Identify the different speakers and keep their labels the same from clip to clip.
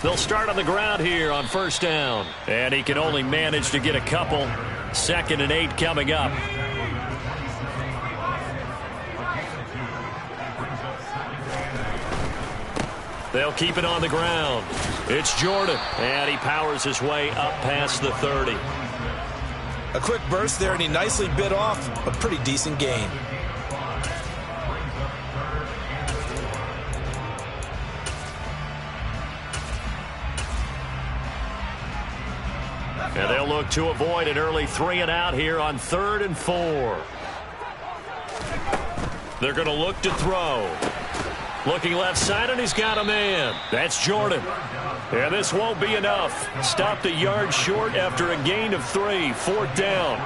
Speaker 1: They'll start on the ground here on first down. And he can only manage to get a couple. 2nd and 8 coming up. They'll keep it on the ground. It's Jordan, and he powers his way up past the 30.
Speaker 2: A quick burst there, and he nicely bit off a pretty decent gain.
Speaker 1: And they'll look to avoid an early 3 and out here on 3rd and 4. They're going to look to throw. Looking left side, and he's got a man. That's Jordan. And this won't be enough. Stopped a yard short after a gain of 3. 4th down.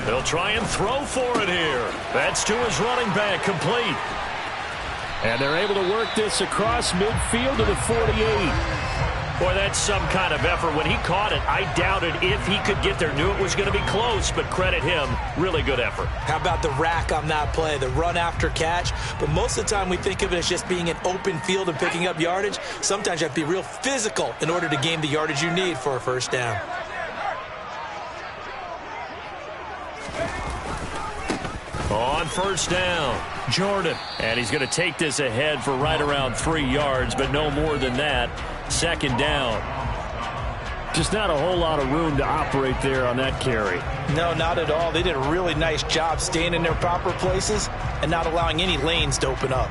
Speaker 1: They'll try and throw for it here. That's to his running back, complete. And they're able to work this across midfield to the 48. Boy, that's some kind of effort. When he caught it, I doubted if he could get there. Knew it was going to be close, but credit him. Really good effort.
Speaker 2: How about the rack on that play, the run after catch? But most of the time we think of it as just being an open field and picking up yardage. Sometimes you have to be real physical in order to gain the yardage you need for a first down.
Speaker 1: On first down, Jordan. And he's going to take this ahead for right around 3 yards, but no more than that. 2nd down. Just not a whole lot of room to operate there on that carry.
Speaker 2: No, not at all. They did a really nice job staying in their proper places and not allowing any lanes to open up.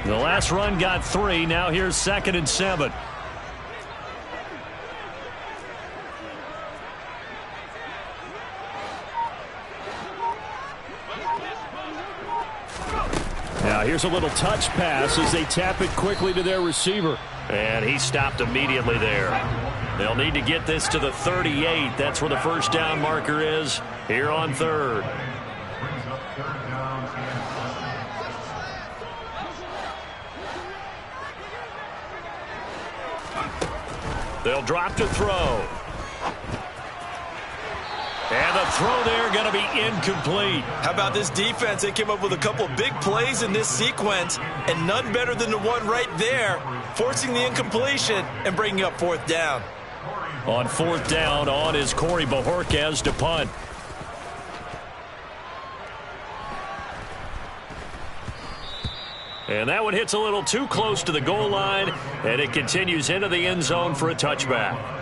Speaker 1: The last run got 3. Now here's 2nd and 7. Now here's a little touch pass as they tap it quickly to their receiver. And he stopped immediately there. They'll need to get this to the 38. That's where the first down marker is here on 3rd. They'll drop to throw. And the throw there going to be incomplete.
Speaker 2: How about this defense? They came up with a couple big plays in this sequence, and none better than the one right there, forcing the incompletion and bringing up 4th down.
Speaker 1: On 4th down, on is Corey Bajorquez to punt. And that one hits a little too close to the goal line, and it continues into the end zone for a touchback.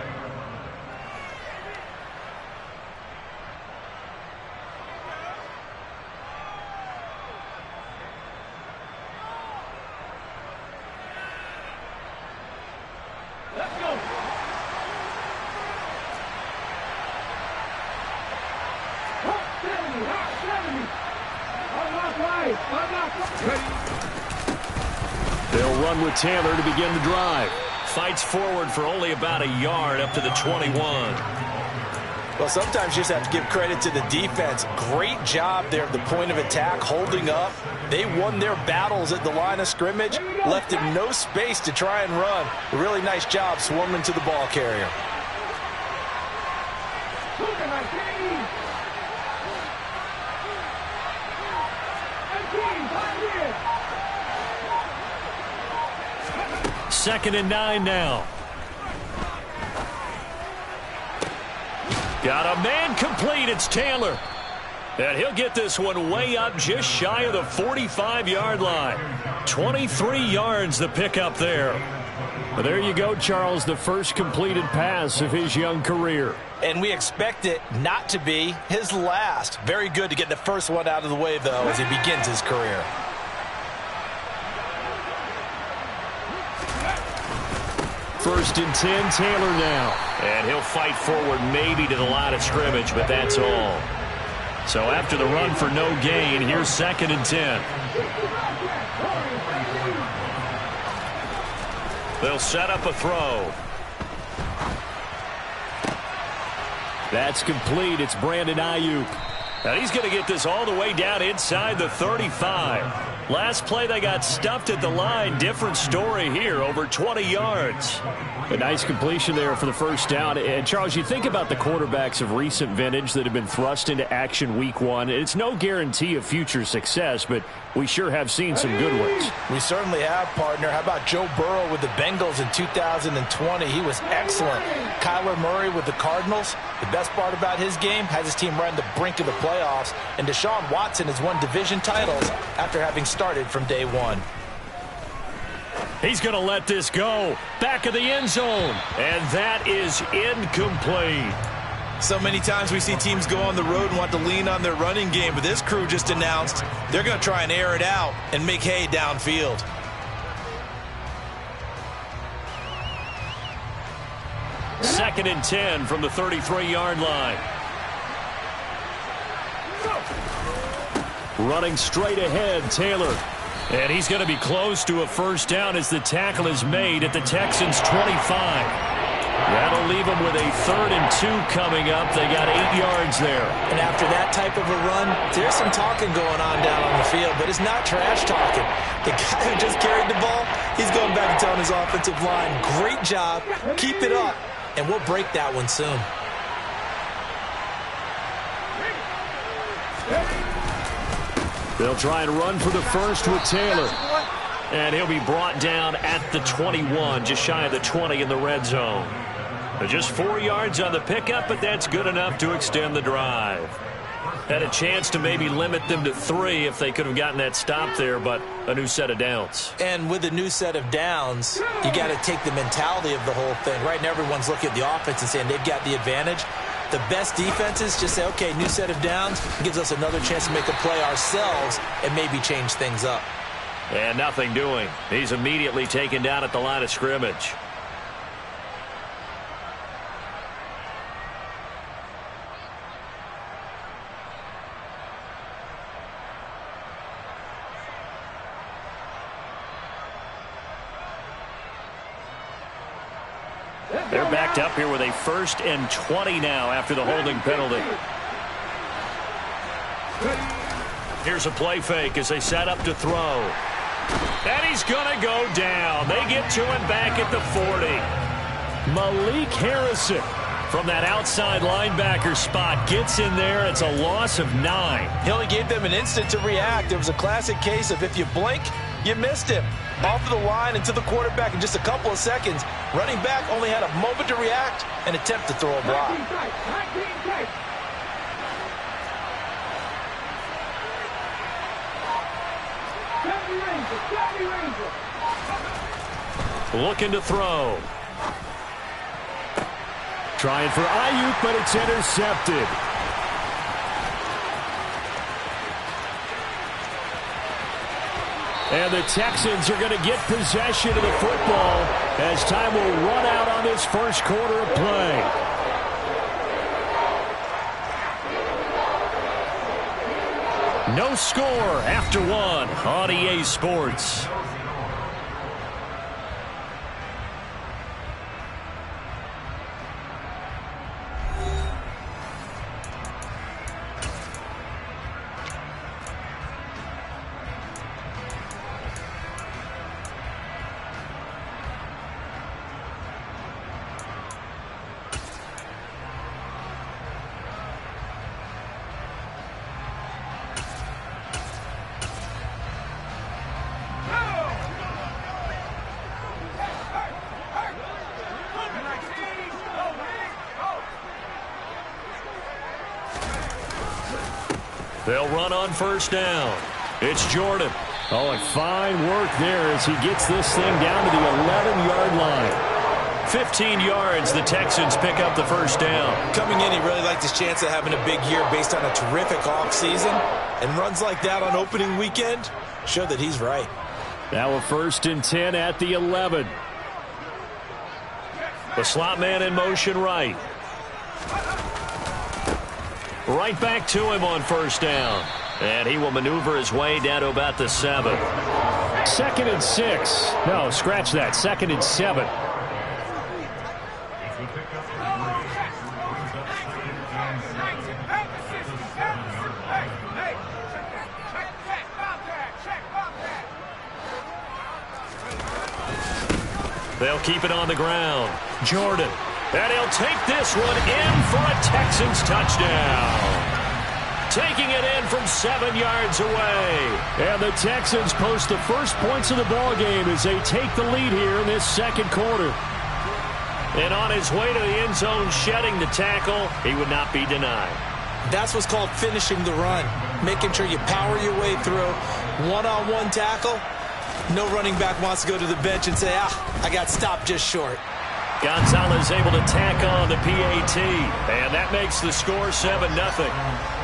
Speaker 1: They'll run with Taylor to begin the drive. Fights forward for only about a yard up to the 21.
Speaker 2: Well, sometimes you just have to give credit to the defense. Great job there at the point of attack, holding up. They won their battles at the line of scrimmage, left him no space to try and run. A really nice job swarming to the ball carrier.
Speaker 1: Second and 9 now. Got a man complete. It's Taylor. And he'll get this one way up just shy of the 45-yard line. 23 yards the pickup there. Well, there you go, Charles, the first completed pass of his young career.
Speaker 2: And we expect it not to be his last. Very good to get the first one out of the way, though, as he begins his career.
Speaker 1: First and 10, Taylor now. And he'll fight forward maybe to the line of scrimmage, but that's all. So after the run for no gain, here's 2nd and 10. They'll set up a throw. That's complete. It's Brandon Ayuk. And he's going to get this all the way down inside the 35. Last play, they got stuffed at the line. Different story here, over 20 yards.
Speaker 3: A nice completion there for the first down. And, Charles, you think about the quarterbacks of recent vintage that have been thrust into action week one. It's no guarantee of future success, but we sure have seen some good ones.
Speaker 2: We certainly have, partner. How about Joe Burrow with the Bengals in 2020? He was excellent. Kyler Murray with the Cardinals. The best part about his game, has his team right on the brink of the playoffs. And Deshaun Watson has won division titles after having started from day one.
Speaker 1: He's going to let this go. Back of the end zone. And that is incomplete.
Speaker 2: So many times we see teams go on the road and want to lean on their running game, but this crew just announced they're going to try and air it out and make hay downfield.
Speaker 1: Second and 10 from the 33-yard line. Running straight ahead, Taylor. And he's going to be close to a first down as the tackle is made at the Texans' 25. That'll leave them with a 3rd and 2 coming up. They got 8 yards there.
Speaker 2: And after that type of a run, there's some talking going on down on the field, but it's not trash talking. The guy who just carried the ball, he's going back and telling his offensive line, great job, keep it up, and we'll break that one soon.
Speaker 1: They'll try and run for the first with Taylor. And he'll be brought down at the 21, just shy of the 20 in the red zone. Just 4 yards on the pickup, but that's good enough to extend the drive. Had a chance to maybe limit them to 3 if they could have gotten that stop there, but a new set of downs.
Speaker 2: And with a new set of downs, you got to take the mentality of the whole thing. Right now, everyone's looking at the offense and saying they've got the advantage. The best defenses just say, okay, new set of downs, gives us another chance to make a play ourselves and maybe change things up.
Speaker 1: And nothing doing. He's immediately taken down at the line of scrimmage. They're backed up here with a 1st and 20 now after the holding penalty. Here's a play fake as they set up to throw. And he's going to go down. They get to him back at the 40. Malik Harrison from that outside linebacker spot gets in there. It's a loss of 9.
Speaker 2: He only gave them an instant to react. It was a classic case of if you blink, you missed him. Off of the line and to the quarterback in just a couple of seconds. Running back only had a moment to react and attempt to throw a block.
Speaker 1: Looking to throw. Trying for Ayuk, but it's intercepted. And the Texans are going to get possession of the football as time will run out on this first quarter of play. No score after 1 on EA Sports. They'll run on first down. It's Jordan.
Speaker 3: Oh, and fine work there as he gets this thing down to the 11-yard line.
Speaker 1: 15 yards, the Texans pick up the first down.
Speaker 2: Coming in, he really liked his chance of having a big year based on a terrific offseason. And runs like that on opening weekend show that he's right.
Speaker 3: Now a 1st and 10 at the 11.
Speaker 1: The slot man in motion right. Right back to him on first down. And he will maneuver his way down to about the 7.
Speaker 3: 2nd and 6. No, scratch that. 2nd and 7.
Speaker 1: They'll keep it on the ground. Jordan. And he'll take this one in for a Texans touchdown. Taking it in from 7 yards away. And the Texans post the first points of the ballgame as they take the lead here in this second quarter. And on his way to the end zone, shedding the tackle, he would not be denied.
Speaker 2: That's what's called finishing the run. Making sure you power your way through. One-on-one tackle. No running back wants to go to the bench and say, I got stopped just short.
Speaker 1: Gonzalez able to tack on the PAT. And that makes the score 7-0.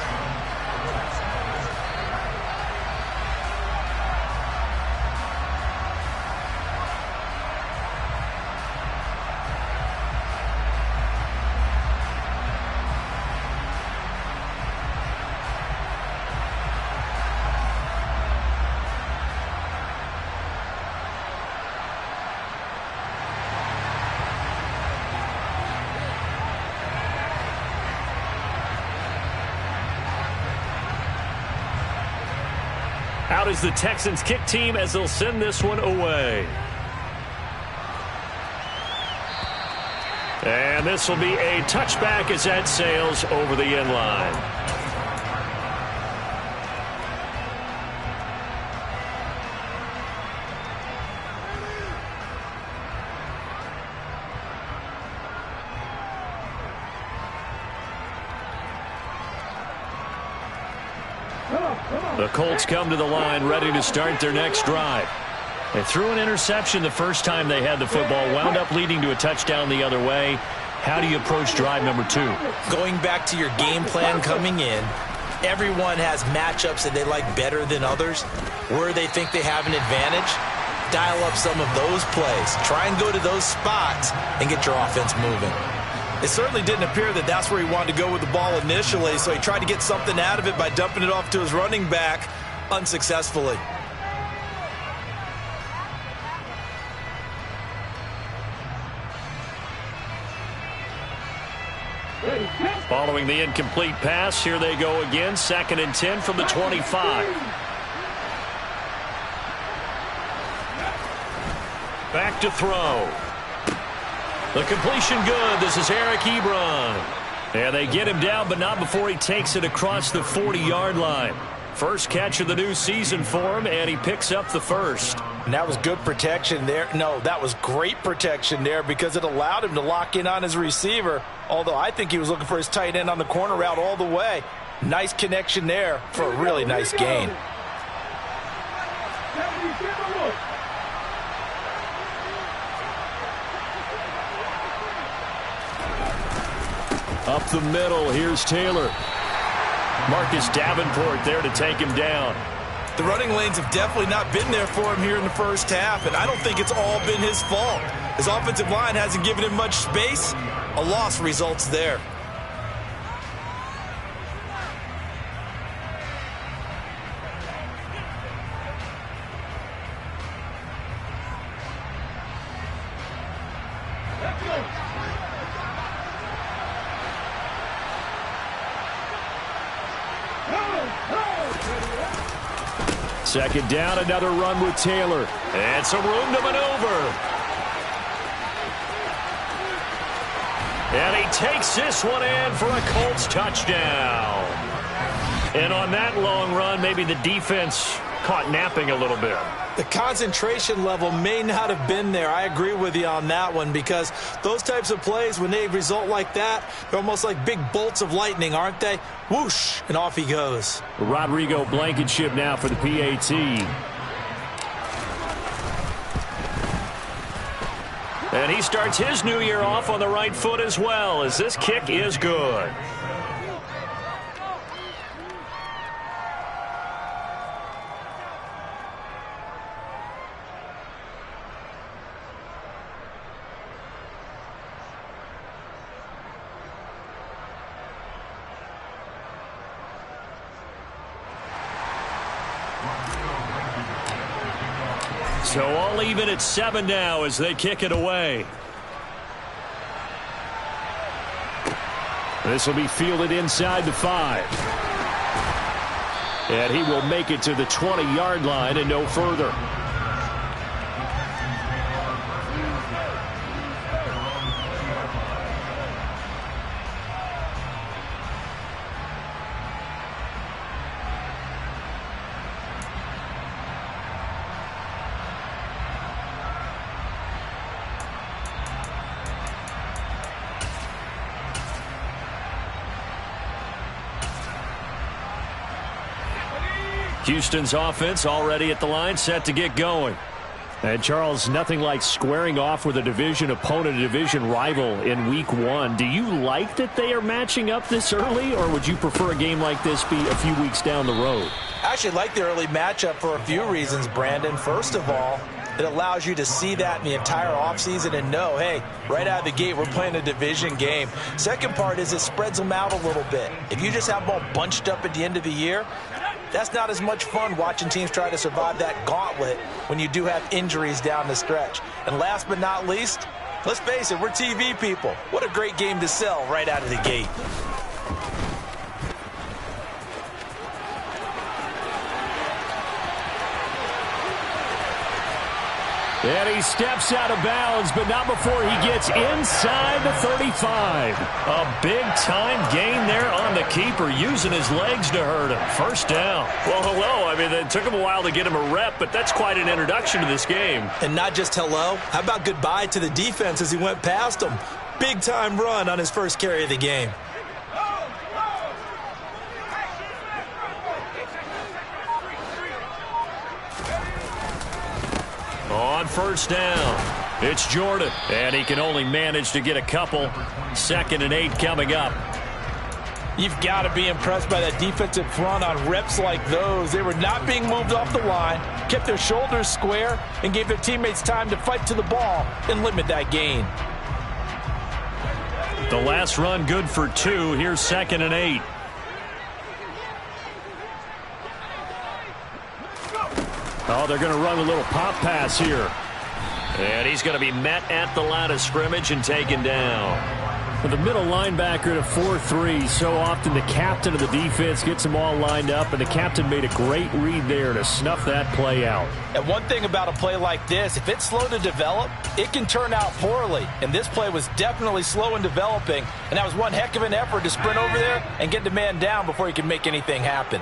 Speaker 1: Out is the Texans kick team as they'll send this one away. And this will be a touchback as that sails over the end line. The Colts come to the line ready to start their next drive. They threw an interception the first time they had the football, wound up leading to a touchdown the other way. How do you approach drive number 2?
Speaker 2: Going back to your game plan coming in, everyone has matchups that they like better than others. Where they think they have an advantage, dial up some of those plays. Try and go to those spots and get your offense moving. It certainly didn't appear that that's where he wanted to go with the ball initially, so he tried to get something out of it by dumping it off to his running back unsuccessfully.
Speaker 1: Following the incomplete pass, here they go again. 2nd and 10 from the 25. Back to throw. The completion good. This is Eric Ebron. And they get him down, but not before he takes it across the 40-yard line. First catch of the new season for him, and he picks up the first.
Speaker 2: And that was good protection there. No, that was great protection there because it allowed him to lock in on his receiver, although I think he was looking for his tight end on the corner route all the way. Nice connection there for a really nice gain.
Speaker 1: Up the middle, here's Taylor. Marcus Davenport there to take him down.
Speaker 2: The running lanes have definitely not been there for him here in the first half, and I don't think it's all been his fault. His offensive line hasn't given him much space. A loss results there.
Speaker 1: Second down, another run with Taylor. And some room to maneuver. And he takes this one in for a Colts touchdown. And on that long run, maybe the defense caught napping a little bit.
Speaker 2: The concentration level may not have been there. I agree with you on that one because those types of plays, when they result like that, they're almost like big bolts of lightning, aren't they? Whoosh, and off he goes.
Speaker 1: Rodrigo Blankenship now for the PAT. And he starts his new year off on the right foot as well, as this kick is good. So all even at 7 now as they kick it away. This will be fielded inside the 5. And he will make it to the 20-yard line and no further. Houston's offense already at the line, set to get going.
Speaker 3: And, Charles, nothing like squaring off with a division opponent, a division rival in Week 1. Do you like that they are matching up this early, or would you prefer a game like this be a few weeks down the road?
Speaker 2: I actually like the early matchup for a few reasons, Brandon. First of all, it allows you to see that in the entire offseason and know, hey, right out of the gate, we're playing a division game. Second part is it spreads them out a little bit. If you just have them all bunched up at the end of the year, that's not as much fun watching teams try to survive that gauntlet when you do have injuries down the stretch. And last but not least, let's face it, we're TV people. What a great game to sell right out of the gate.
Speaker 3: And he steps out of bounds, but not before he gets inside the 35.
Speaker 1: A big-time gain there on the keeper, using his legs to hurt him. First down. Well, hello. I mean, it took him a while to get him a rep, but that's quite an introduction to this game.
Speaker 2: And not just hello. How about goodbye to the defense as he went past him? Big-time run on his first carry of the game.
Speaker 1: On first down, it's Jordan, and he can only manage to get a couple. 2nd and 8 coming up.
Speaker 2: You've got to be impressed by that defensive front on reps like those. They were not being moved off the line, kept their shoulders square, and gave their teammates time to fight to the ball and limit that gain.
Speaker 1: The last run good for 2. Here's 2nd and 8.
Speaker 3: Oh, they're going to run a little pop pass here.
Speaker 1: And he's going to be met at the line of scrimmage and taken down.
Speaker 3: With the middle linebacker at a 4-3, so often the captain of the defense gets them all lined up, and the captain made a great read there to snuff that play out.
Speaker 2: And one thing about a play like this, if it's slow to develop, it can turn out poorly. And this play was definitely slow in developing, and that was one heck of an effort to sprint over there and get the man down before he could make anything happen.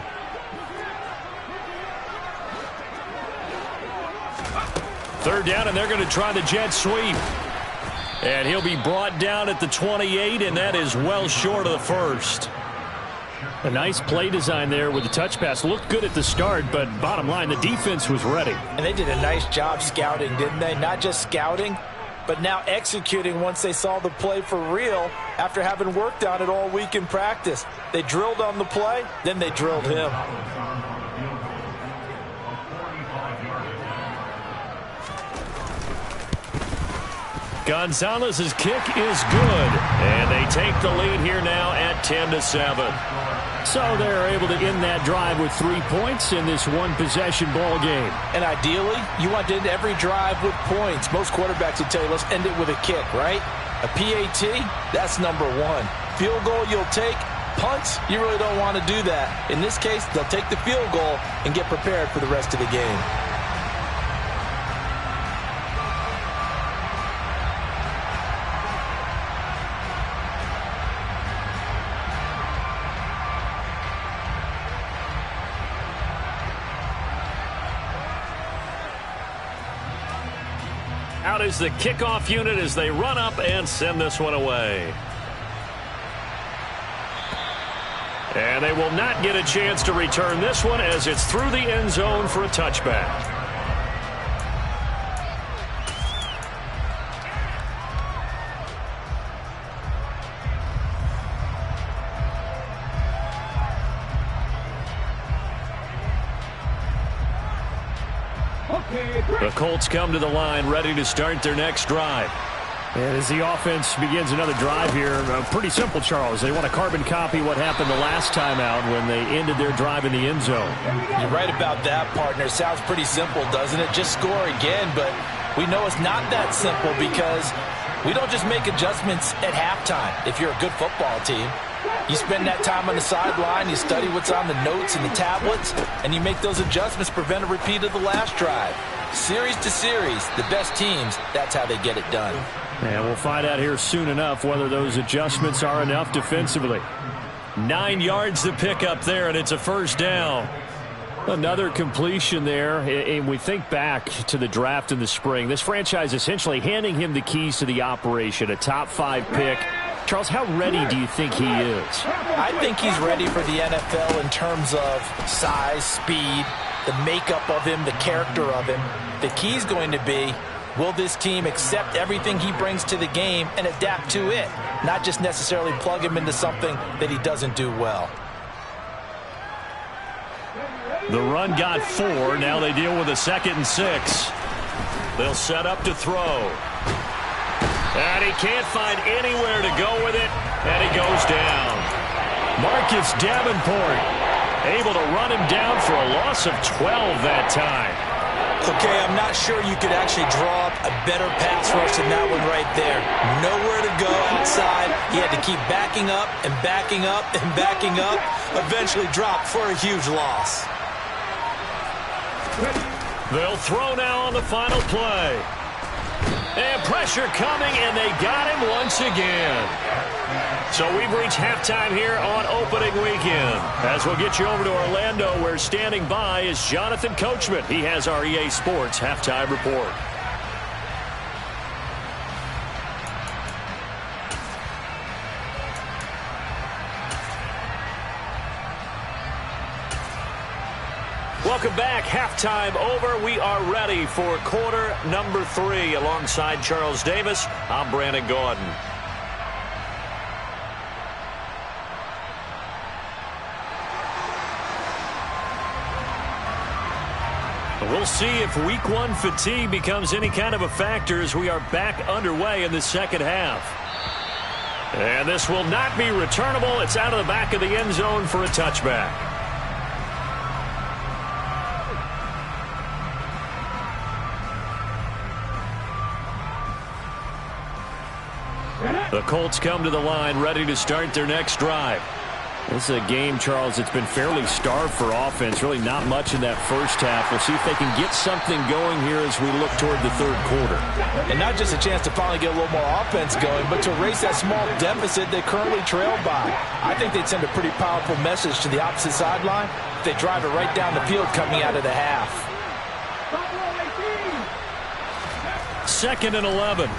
Speaker 1: Third down, and they're going to try the jet sweep. And he'll be brought down at the 28, and that is well short of the first.
Speaker 3: A nice play design there with the touch pass. Looked good at the start, but bottom line, the defense was ready.
Speaker 2: And they did a nice job scouting, didn't they? Not just scouting, but now executing once they saw the play for real after having worked on it all week in practice. They drilled on the play, then they drilled him.
Speaker 1: Gonzalez's kick is good, and they take the lead here now at 10-7.
Speaker 3: So they're able to end that drive with 3 points in this one-possession ball game.
Speaker 2: And ideally, you want to end every drive with points. Most quarterbacks would tell you, let's end it with a kick, right? A PAT, that's number 1. Field goal, you'll take. Punts, you really don't want to do that. In this case, they'll take the field goal and get prepared for the rest of the game.
Speaker 1: Out is the kickoff unit as they run up and send this one away. And they will not get a chance to return this one as it's through the end zone for a touchback. The Colts come to the line ready to start their next drive.
Speaker 3: And as the offense begins another drive here, pretty simple, Charles. They want to carbon copy what happened the last time out when they ended their drive in the end zone.
Speaker 2: You're right about that, partner. Sounds pretty simple, doesn't it? Just score again, but we know it's not that simple because we don't just make adjustments at halftime if you're a good football team. You spend that time on the sideline, you study what's on the notes and the tablets, and you make those adjustments to prevent a repeat of the last drive. Series to series, the best teams, that's how they get it done.
Speaker 3: And we'll find out here soon enough whether those adjustments are enough defensively.
Speaker 1: 9 yards to pick up there, and it's a first down.
Speaker 3: Another completion there, and we think back to the draft in the spring. This franchise essentially handing him the keys to the operation, a top 5 pick. Charles, how ready do you think he is?
Speaker 2: I think he's ready for the NFL in terms of size, speed, the makeup of him, the character of him. The key is going to be, will this team accept everything he brings to the game and adapt to it, not just necessarily plug him into something that he doesn't do well.
Speaker 1: The run got 4. Now they deal with a 2nd and 6. They'll set up to throw. And he can't find anywhere to go with it, and he goes down. Marcus Davenport able to run him down for a loss of 12 that time.
Speaker 2: Okay, I'm not sure you could actually draw up a better pass rush than that one right there. Nowhere to go outside. He had to keep backing up and backing up and backing up. Eventually dropped for a huge loss.
Speaker 1: They'll throw now on the final play. And pressure coming, and they got him once again. So we've reached halftime here on opening weekend. As we'll get you over to Orlando, where standing by is Jonathan Coachman. He has our EA Sports halftime report. Welcome back. Halftime over. We are ready for quarter number 3. Alongside Charles Davis, I'm Brandon Gaudin. We'll see if week 1 fatigue becomes any kind of a factor as we are back underway in the second half. And this will not be returnable. It's out of the back of the end zone for a touchback. The Colts come to the line ready to start their next drive. This is a game, Charles, it's been fairly starved for offense. Really not much in that first half. We'll see if they can get something going here as we look toward the third quarter.
Speaker 2: And not just a chance to finally get a little more offense going, but to erase that small deficit they currently trailed by. I think they'd send a pretty powerful message to the opposite sideline if they drive it right down the field coming out of the half.
Speaker 1: 2nd and 11.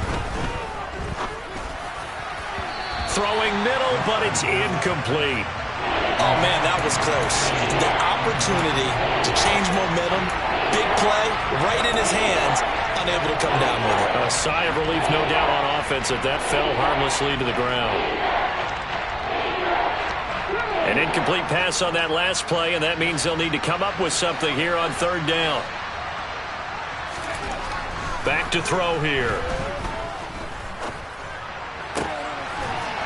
Speaker 1: Throwing middle, but it's incomplete.
Speaker 2: Oh, man, that was close. The opportunity to change momentum, big play, right in his hands, unable to come down with it.
Speaker 1: A sigh of relief, no doubt, on offense that fell harmlessly to the ground. An incomplete pass on that last play, and that means they'll need to come up with something here on 3rd down. Back to throw here.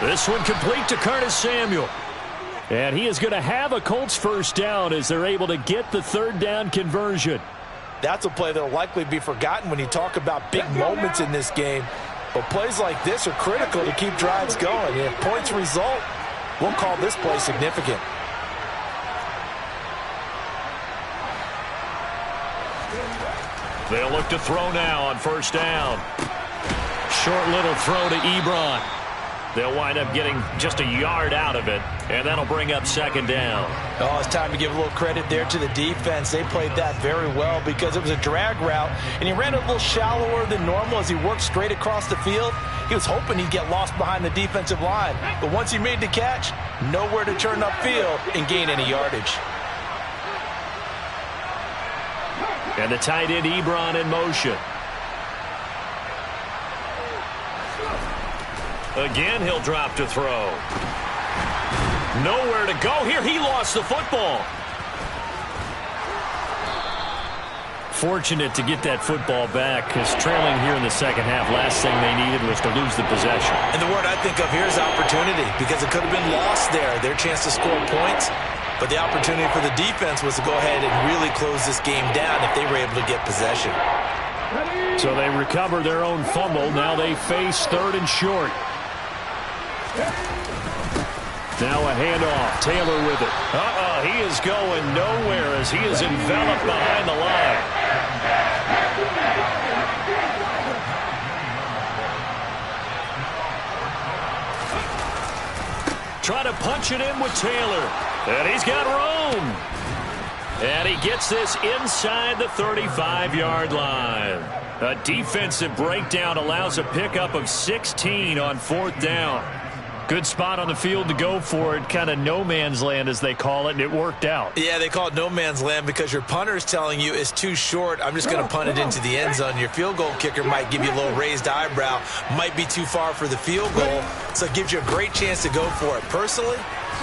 Speaker 1: This one complete to Curtis Samuel. And he is going to have a Colts first down as they're able to get the 3rd down conversion.
Speaker 2: That's a play that will likely be forgotten when you talk about big moments in this game. But plays like this are critical to keep drives going. And if points result, we'll call this play significant.
Speaker 1: They'll look to throw now on 1st down. Short little throw to Ebron. They'll wind up getting just a yard out of it, and that'll bring up 2nd down.
Speaker 2: Oh, it's time to give a little credit there to the defense. They played that very well because it was a drag route, and he ran a little shallower than normal as he worked straight across the field. He was hoping he'd get lost behind the defensive line, but once he made the catch, nowhere to turn upfield and gain any yardage.
Speaker 1: And the tight end Ebron in motion. Again, he'll drop to throw. Nowhere to go here. He lost the football. Fortunate to get that football back because trailing here in the second half, last thing they needed was to lose the possession.
Speaker 2: And the word I think of here is opportunity because it could have been lost there, their chance to score points. But the opportunity for the defense was to go ahead and really close this game down if they were able to get possession.
Speaker 1: So they recover their own fumble. Now they face 3rd and short. Now a handoff. Taylor with it. He is going nowhere as he is enveloped behind the line. Try to punch it in with Taylor. And he's got room. And he gets this inside the 35-yard line. A defensive breakdown allows a pickup of 16 on 4th down.
Speaker 3: Good spot on the field to go for it, kind of no man's land as they call it, and it worked out.
Speaker 2: Yeah, they call it no man's land because your punter is telling you it's too short. I'm just going to punt it into the end zone. Your field goal kicker might give you a little raised eyebrow, might be too far for the field goal, so it gives you a great chance to go for it. Personally,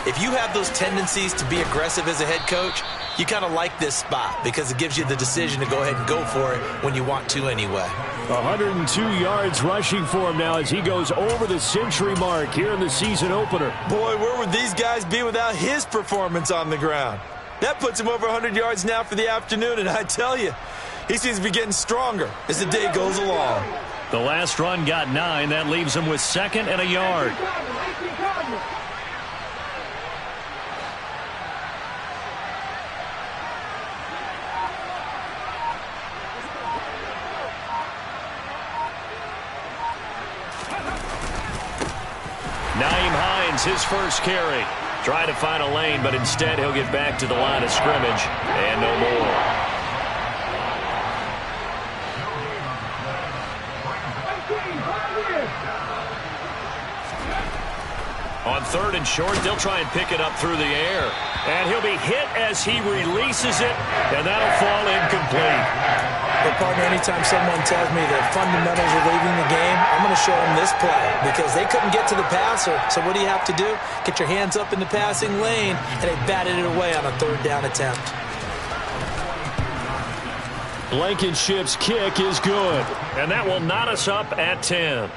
Speaker 2: if you have those tendencies to be aggressive as a head coach, you kind of like this spot because it gives you the decision to go ahead and go for it when you want to anyway.
Speaker 3: 102 yards rushing for him now as he goes over the century mark here in the season opener.
Speaker 2: Boy, where would these guys be without his performance on the ground? That puts him over 100 yards now for the afternoon, and I tell you, he seems to be getting stronger as the day goes along.
Speaker 3: The last run got 9. That leaves him with 2nd and a yard. His first carry. Try to find a lane, but instead he'll get back to the line of scrimmage and no more. On 3rd and short, they'll try and pick it up through the air. And he'll be hit as he releases it, and that'll fall incomplete.
Speaker 2: But, partner, anytime someone tells me the fundamentals are leaving the game, I'm going to show them this play because they couldn't get to the passer. So what do you have to do? Get your hands up in the passing lane, and they batted it away on a 3rd down attempt.
Speaker 3: Blankenship's kick is good, and that will knot us up at 10.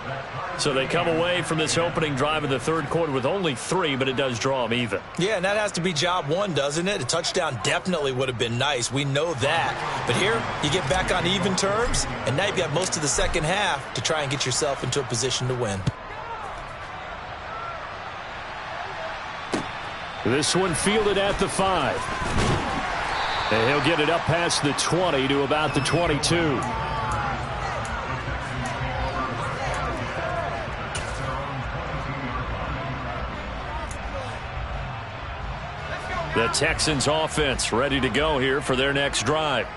Speaker 3: So they come away from this opening drive in the 3rd quarter with only 3, but it does draw them even.
Speaker 2: Yeah, and that has to be job 1, doesn't it? A touchdown definitely would have been nice. We know that. But here, you get back on even terms, and now you've got most of the second half to try and get yourself into a position to win.
Speaker 3: This one fielded at the 5. And he'll get it up past the 20 to about the 22. The Texans offense ready to go here for their next drive.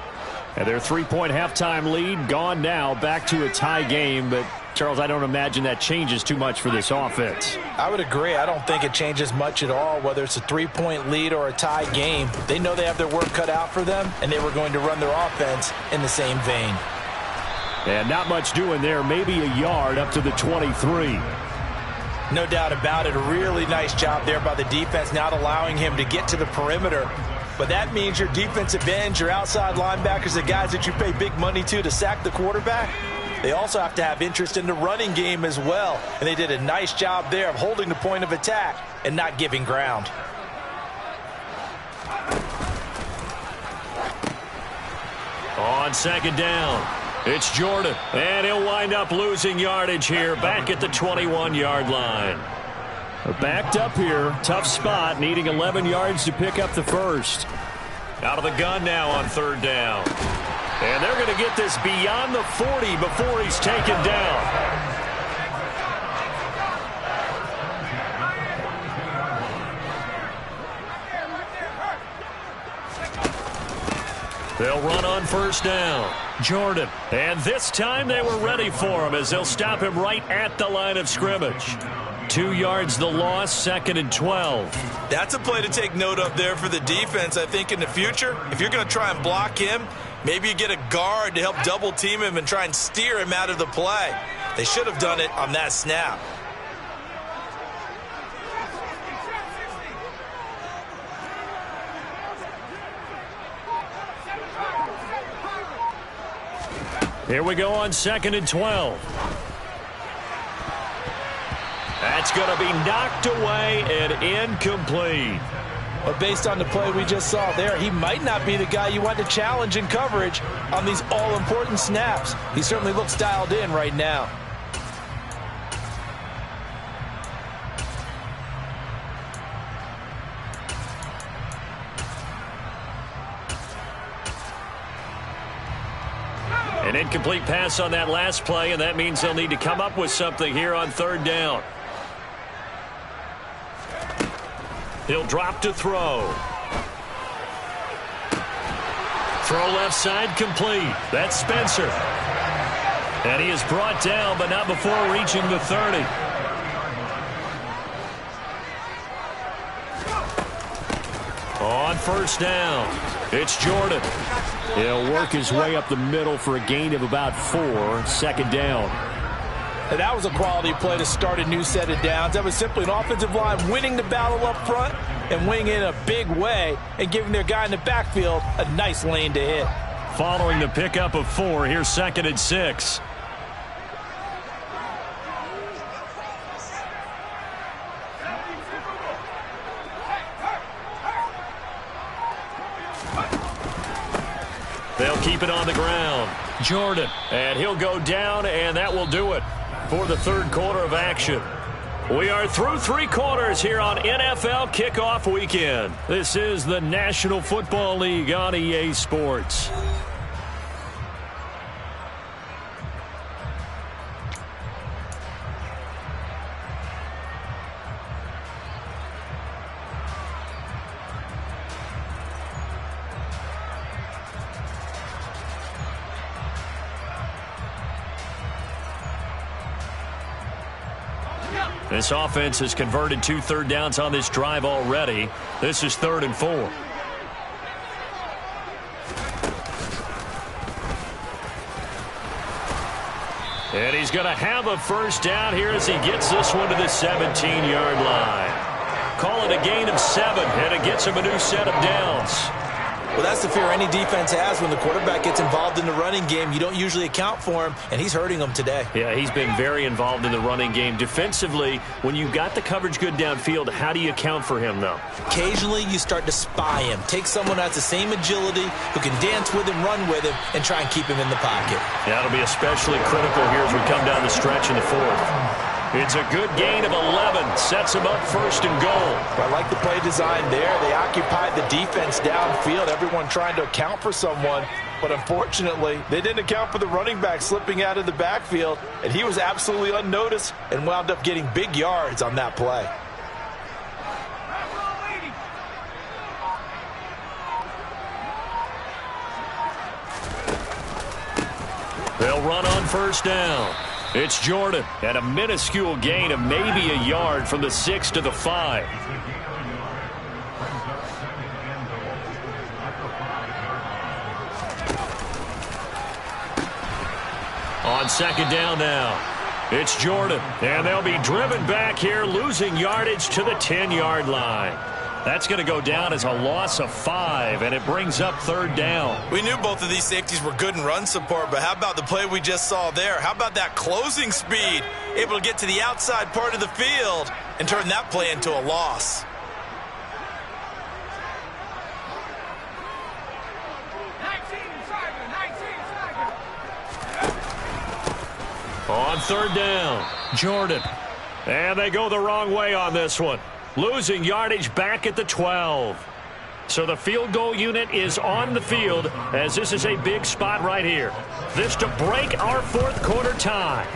Speaker 3: And their 3-point halftime lead gone now, back to a tie game. But, Charles, I don't imagine that changes too much for this offense.
Speaker 2: I would agree. I don't think it changes much at all, whether it's a 3-point lead or a tie game. They know they have their work cut out for them, and they were going to run their offense in the same vein.
Speaker 3: And not much doing there, maybe a yard up to the 23.
Speaker 2: No doubt about it. A really nice job there by the defense, not allowing him to get to the perimeter. But that means your defensive ends, your outside linebackers, the guys that you pay big money to sack the quarterback, they also have to have interest in the running game as well. And they did a nice job there of holding the point of attack and not giving ground.
Speaker 3: On 2nd down, it's Jordan, and he'll wind up losing yardage here back at the 21-yard line. Backed up here, tough spot, needing 11 yards to pick up the first. Out of the gun now on 3rd down. And they're going to get this beyond the 40 before he's taken down. They'll run on 1st down. Jordan. And this time they were ready for him as they'll stop him right at the line of scrimmage. 2 yards the loss, 2nd and 12.
Speaker 2: That's a play to take note of there for the defense. I think in the future, if you're going to try and block him, maybe you get a guard to help double team him and try and steer him out of the play. They should have done it on that snap.
Speaker 3: Here we go on 2nd and 12. That's going to be knocked away and incomplete.
Speaker 2: But based on the play we just saw there, he might not be the guy you want to challenge in coverage on these all-important snaps. He certainly looks dialed in right now.
Speaker 3: An incomplete pass on that last play, and that means they'll need to come up with something here on 3rd down. He'll drop to throw. Throw left side complete. That's Spencer. And he is brought down, but not before reaching the 30.
Speaker 1: On first down, it's Jordan.
Speaker 3: He'll work his way up the middle for a gain of about 4. Second down.
Speaker 2: And that was a quality play to start a new set of downs. That was simply an offensive line winning the battle up front and winning in a big way and giving their guy in the backfield a nice lane to hit.
Speaker 1: Following the pickup of 4, here's 2nd and 6. They'll keep it on the ground. Jordan, and he'll go down, and that will do it for the third quarter of action. We are through 3 quarters here on NFL Kickoff Weekend. This is the National Football League on EA Sports. This offense has converted 2 third downs on this drive already. This is 3rd and 4. And he's going to have a first down here as he gets this one to the 17-yard line. Call it a gain of 7, and it gets him a new set of downs.
Speaker 2: Well, that's the fear any defense has when the quarterback gets involved in the running game. You don't usually account for him, and he's hurting them today.
Speaker 1: Yeah, he's been very involved in the running game. Defensively, when you've got the coverage good downfield, how do you account for him, though?
Speaker 2: Occasionally, you start to spy him. Take someone who has the same agility, who can dance with him, run with him, and try and keep him in the pocket.
Speaker 1: That'll be especially critical here as we come down the stretch in the 4th. It's a good gain of 11. Sets him up 1st and goal.
Speaker 2: I like the play design there. They occupied the defense downfield. Everyone trying to account for someone. But unfortunately, they didn't account for the running back slipping out of the backfield. And he was absolutely unnoticed and wound up getting big yards on that play.
Speaker 1: They'll run on first down. It's Jordan at a minuscule gain of maybe a yard from the 6 to the 5. On second down now, it's Jordan, and they'll be driven back here, losing yardage to the 10-yard line. That's going to go down as a loss of 5, and it brings up 3rd down.
Speaker 2: We knew both of these safeties were good in run support, but how about the play we just saw there? How about that closing speed? Able to get to the outside part of the field and turn that play into a loss.
Speaker 1: On 3rd down, Jordan. And they go the wrong way on this one. Losing yardage back at the 12. So the field goal unit is on the field as this is a big spot right here. This to break our 4th quarter tie.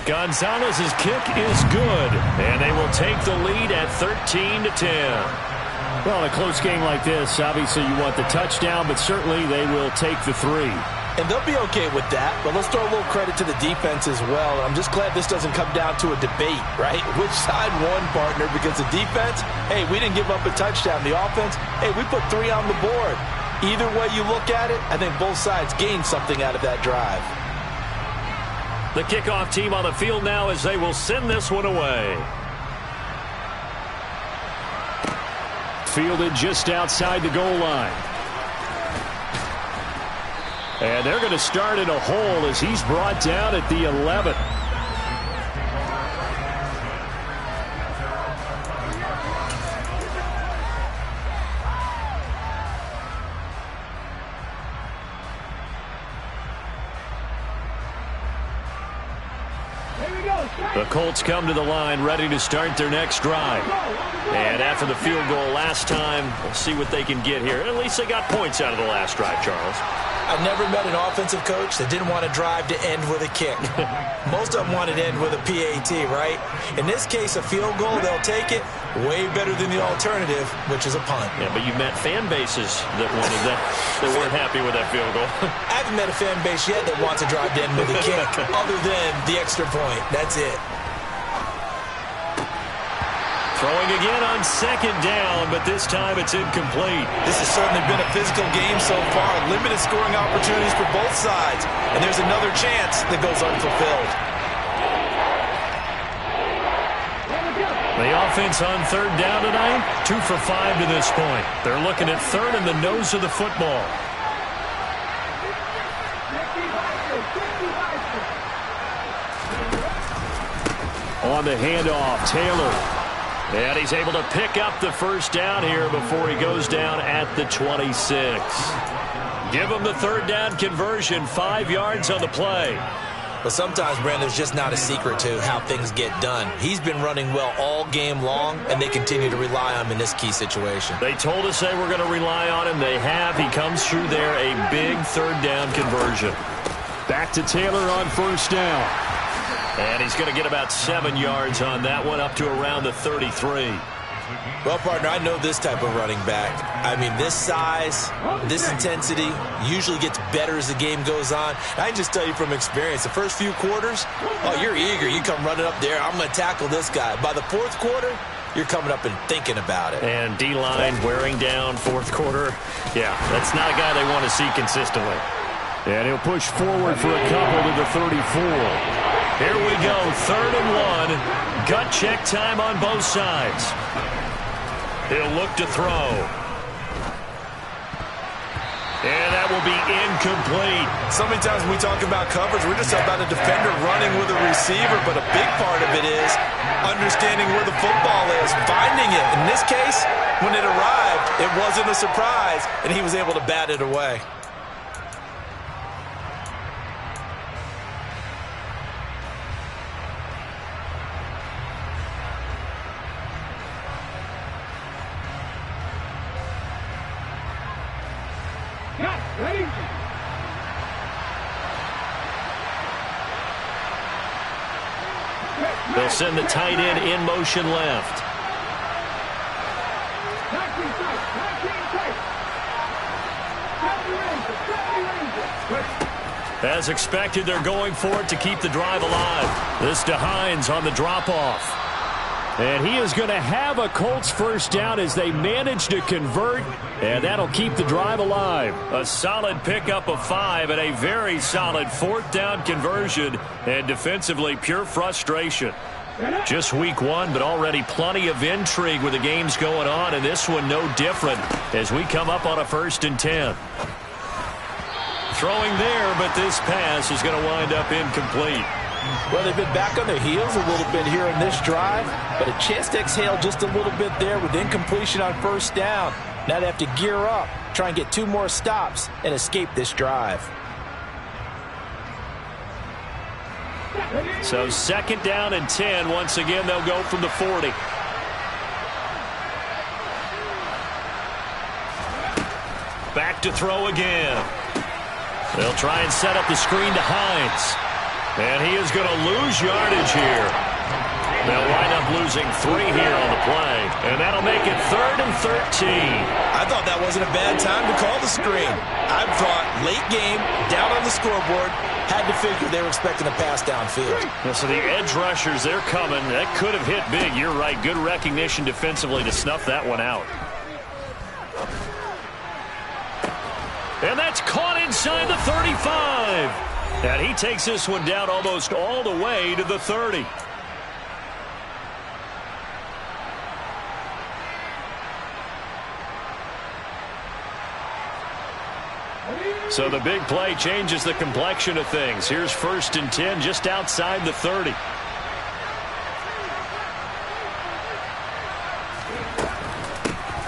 Speaker 1: Gonzalez's kick is good, and they will take the lead at 13-10.
Speaker 3: Well, in a close game like this, obviously you want the touchdown, but certainly they will take the 3.
Speaker 2: And they'll be okay with that, but let's throw a little credit to the defense as well. I'm just glad this doesn't come down to a debate, right? Which side won, partner? Because the defense, hey, we didn't give up a touchdown. The offense, hey, we put 3 on the board. Either way you look at it, I think both sides gained something out of that drive.
Speaker 1: The kickoff team on the field now as they will send this one away.
Speaker 3: Fielded just outside the goal line. And they're going to start in a hole as he's brought down at the 11.
Speaker 1: The Colts come to the line ready to start their next drive. And after the field goal last time, we'll see what they can get here. At least they got points out of the last drive, Charles.
Speaker 2: I've never met an offensive coach that didn't want to drive to end with a kick. Most of them wanted to end with a PAT, right? In this case, a field goal, they'll take it. Way better than the alternative, which is a punt.
Speaker 1: Yeah, but you've met fan bases that wanted that weren't happy with that field goal.
Speaker 2: I haven't met a fan base yet that wants to drive to end with a kick other than the extra point. That's it.
Speaker 1: Throwing again on second down, but this time it's incomplete.
Speaker 2: This has certainly been a physical game so far. Limited scoring opportunities for both sides. And there's another chance that goes unfulfilled.
Speaker 1: The offense on third down tonight, 2 for 5 to this point. They're looking at third in the nose of the football. On the handoff, Taylor. And he's able to pick up the first down here before he goes down at the 26. Give him the third down conversion, 5 yards on the play.
Speaker 2: But sometimes, Brandon, there's just not a secret to how things get done. He's been running well all game long, and they continue to rely on him in this key situation.
Speaker 1: They told us they were going to rely on him. They have. He comes through there, a big third down conversion.
Speaker 3: Back to Taylor on first down.
Speaker 1: And he's going to get about 7 yards on that one, up to around the 33.
Speaker 2: Well, partner, I know this type of running back. I mean, this size, this intensity usually gets better as the game goes on. I can just tell you from experience, the first few quarters, oh, you're eager. You come running up there, I'm going to tackle this guy. By the fourth quarter, you're coming up and thinking about it.
Speaker 1: And D-line wearing down fourth quarter. Yeah, that's not a guy they want to see consistently.
Speaker 3: And he'll push forward for a couple to the 34.
Speaker 1: Here we go, 3rd and 1. Gut check time on both sides. He'll look to throw. And that will be incomplete.
Speaker 2: So many times when we talk about coverage, we're just about a defender running with a receiver, but a big part of it is understanding where the football is, finding it. In this case, when it arrived, it wasn't a surprise, and he was able to bat it away.
Speaker 1: They'll send the tight end in motion left. As expected, they're going for it to keep the drive alive. This to Hines on the drop-off.
Speaker 3: And he is going to have a Colts first down as they manage to convert, and that'll keep the drive alive.
Speaker 1: A solid pickup of 5 and a very solid 4th down conversion, and defensively pure frustration. Just week 1, but already plenty of intrigue with the games going on, and this one no different as we come up on a 1st and 10. Throwing there, but this pass is going to wind up incomplete.
Speaker 2: Well, they've been back on their heels a little bit here in this drive, but a chance to exhale just a little bit there with incompletion on first down. Now they have to gear up, try and get 2 more stops, and escape this drive.
Speaker 1: So 2nd down and 10. Once again, they'll go from the 40. Back to throw again. They'll try and set up the screen to Hines. And he is going to lose yardage here. They'll wind up losing 3 here on the play. And that'll make it 3rd and 13.
Speaker 2: I thought that wasn't a bad time to call the screen. I thought late game, down on the scoreboard, had to figure they were expecting a pass downfield.
Speaker 1: Yeah, so the edge rushers, they're coming. That could have hit big. You're right. Good recognition defensively to snuff that one out. And that's caught inside the 35. And he takes this one down almost all the way to the 30. So the big play changes the complexion of things. Here's 1st and 10 just outside the 30.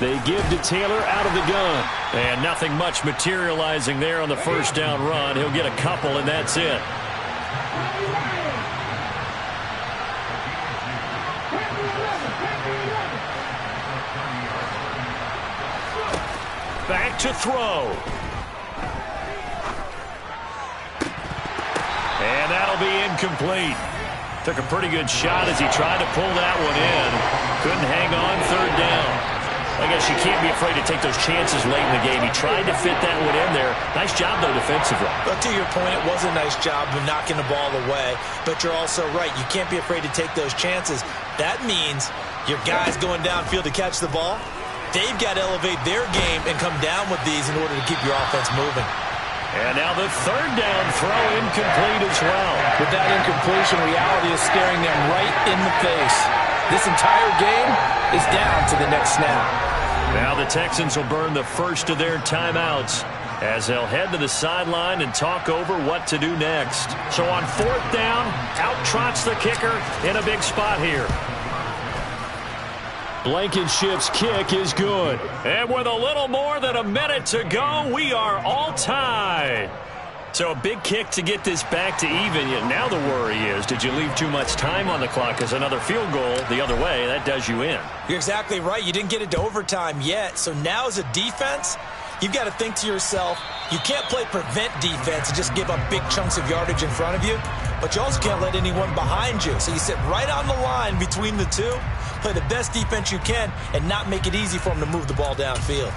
Speaker 3: They give to Taylor out of the gun.
Speaker 1: And nothing much materializing there on the first down run. He'll get a couple, and that's it. Back to throw. And that'll be incomplete. Took a pretty good shot as he tried to pull that one in. Couldn't hang on 3rd down.
Speaker 3: I guess you can't be afraid to take those chances late in the game. He tried to fit that one in there. Nice job, though, defensively.
Speaker 2: But to your point, it was a nice job of knocking the ball away. But you're also right. You can't be afraid to take those chances. That means your guys going downfield to catch the ball, they've got to elevate their game and come down with these in order to keep your offense moving.
Speaker 1: And now the third down throw incomplete as well.
Speaker 2: With that incompletion, reality is staring them right in the face. This entire game is down to the next snap.
Speaker 1: Now the Texans will burn the first of their timeouts as they'll head to the sideline and talk over what to do next. So on fourth down, out trots the kicker in a big spot here.
Speaker 3: Blankenship's kick is good.
Speaker 1: And with a little more than a minute to go, we are all tied. So a big kick to get this back to even. Yet now the worry is, did you leave too much time on the clock? Because another field goal the other way, that does you in.
Speaker 2: You're exactly right. You didn't get it to overtime yet. So now as a defense, you've got to think to yourself, you can't play prevent defense and just give up big chunks of yardage in front of you. But you also can't let anyone behind you. So you sit right on the line between the two, play the best defense you can, and not make it easy for them to move the ball downfield.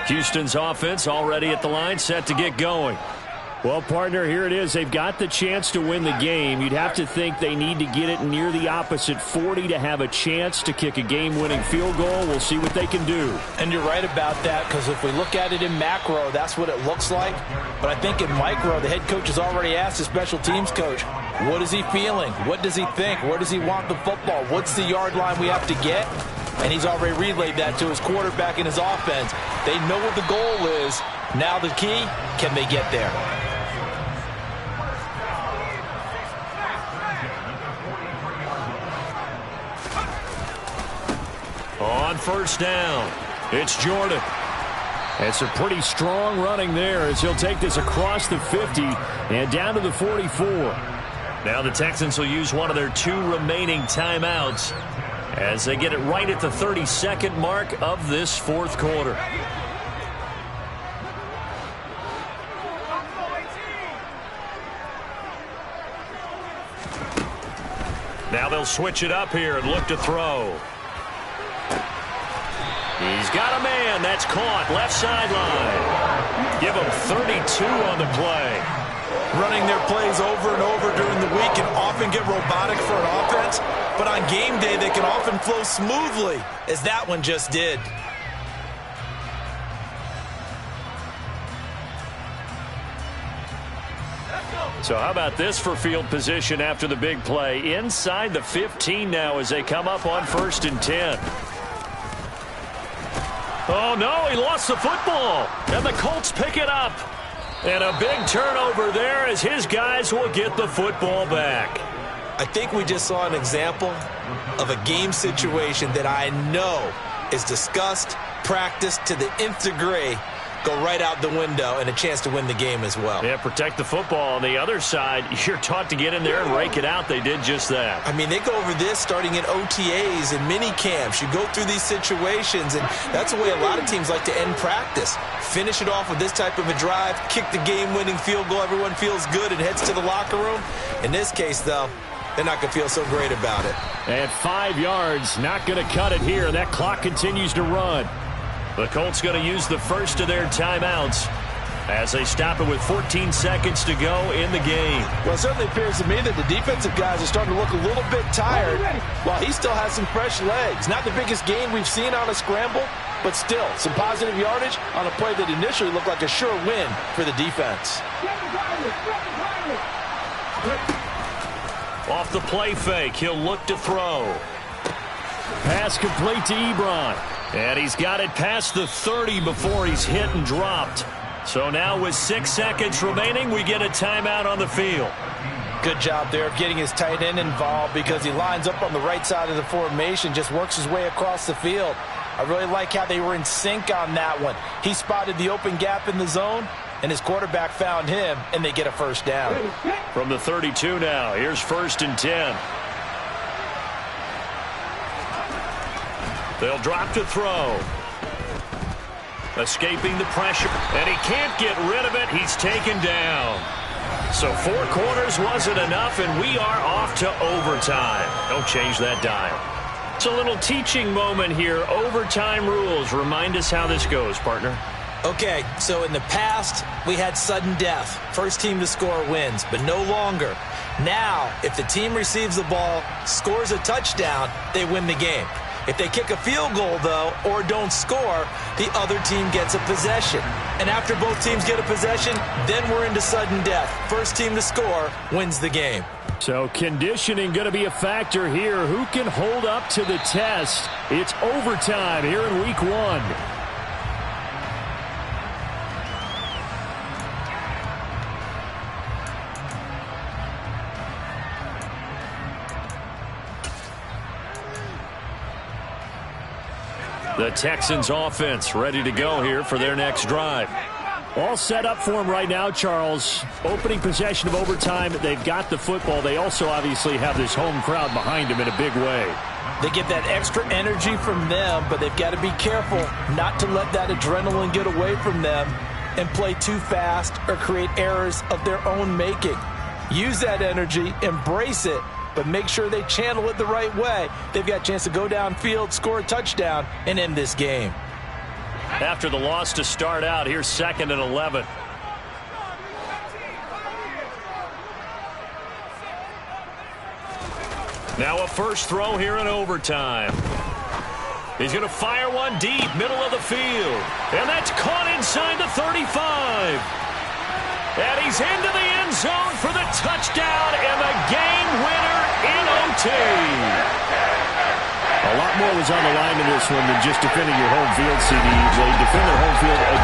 Speaker 1: Houston's offense already at the line, set to get going.
Speaker 3: Well, partner, here it is. They've got the chance to win the game. You'd have to think they need to get it near the opposite 40 to have a chance to kick a game-winning field goal. We'll see what they can do.
Speaker 2: And you're right about that, because if we look at it in macro, that's what it looks like. But I think in micro, the head coach has already asked the special teams coach, what is he feeling? What does he think? Where does he want the football? What's the yard line we have to get? And he's already relayed that to his quarterback and his offense. They know what the goal is. Now the key, can they get there?
Speaker 1: On first down, it's Jordan.
Speaker 3: It's a pretty strong running there as he'll take this across the 50 and down to the 44.
Speaker 1: Now the Texans will use one of their two remaining timeouts as they get it right at the 32nd mark of this fourth quarter. Now they'll switch it up here and look to throw. He's got a man. That's caught. Left sideline. Give him 32 on the play.
Speaker 2: Running their plays over and over during the week can often get robotic for an offense, but on game day they can often flow smoothly, as that one just did.
Speaker 1: So how about this for field position after the big play? Inside the 15 now as they come up on 1st and 10. Oh, no, he lost the football. And the Colts pick it up. And a big turnover there as his guys will get the football back.
Speaker 2: I think we just saw an example of a game situation that I know is discussed, practiced to the nth degree, go right out the window, and a chance to win the game as well.
Speaker 1: Yeah, protect the football. On the other side, you're taught to get in there and rake it out. They did just that.
Speaker 2: I mean, they go over this starting in OTAs and mini camps. You go through these situations, and that's the way a lot of teams like to end practice. Finish it off with this type of a drive, kick the game-winning field goal. Everyone feels good and heads to the locker room. In this case, though, they're not going to feel so great about it.
Speaker 3: At 5 yards, not going to cut it here. That clock continues to run.
Speaker 1: The Colts going to use the first of their timeouts as they stop it with 14 seconds to go in the game.
Speaker 2: Well, it certainly appears to me that the defensive guys are starting to look a little bit tired while he still has some fresh legs. Not the biggest gain we've seen on a scramble, but still some positive yardage on a play that initially looked like a sure win for the defense.
Speaker 1: Off the play fake, he'll look to throw.
Speaker 3: Pass complete to Ebron.
Speaker 1: And he's got it past the 30 before he's hit and dropped. So now with 6 seconds remaining, we get a timeout on the field.
Speaker 2: Good job there of getting his tight end involved because he lines up on the right side of the formation, just works his way across the field. I really like how they were in sync on that one. He spotted the open gap in the zone, and his quarterback found him, and they get a first down.
Speaker 1: From the 32 now, here's 1st and 10. They'll drop to throw. Escaping the pressure, and he can't get rid of it. He's taken down. So 4 quarters wasn't enough, and we are off to overtime. Don't change that dial.
Speaker 3: It's a little teaching moment here. Overtime rules. Remind us how this goes, partner.
Speaker 2: Okay, so in the past, we had sudden death. First team to score wins, but no longer. Now, if the team receives the ball, scores a touchdown, they win the game. If they kick a field goal, though, or don't score, the other team gets a possession. And after both teams get a possession, then we're into sudden death. First team to score wins the game.
Speaker 3: So conditioning going to be a factor here. Who can hold up to the test? It's overtime here in week 1. The Texans offense ready to go here for their next drive. All set up for them right now, Charles. Opening possession of overtime. They've got the football. They also obviously have this home crowd behind them in a big way.
Speaker 2: They get that extra energy from them, but they've got to be careful not to let that adrenaline get away from them and play too fast or create errors of their own making. Use that energy, embrace it, but make sure they channel it the right way. They've got a chance to go downfield, score a touchdown, and end this game.
Speaker 1: After the loss to start out, here's 2nd and 11. Now a first throw here in overtime. He's going to fire one deep, middle of the field. And that's caught inside the 35. And he's into the end zone for the touchdown and the game winner in OT.
Speaker 3: A lot more was on the line in this one than just defending your home field, CD. They defended home field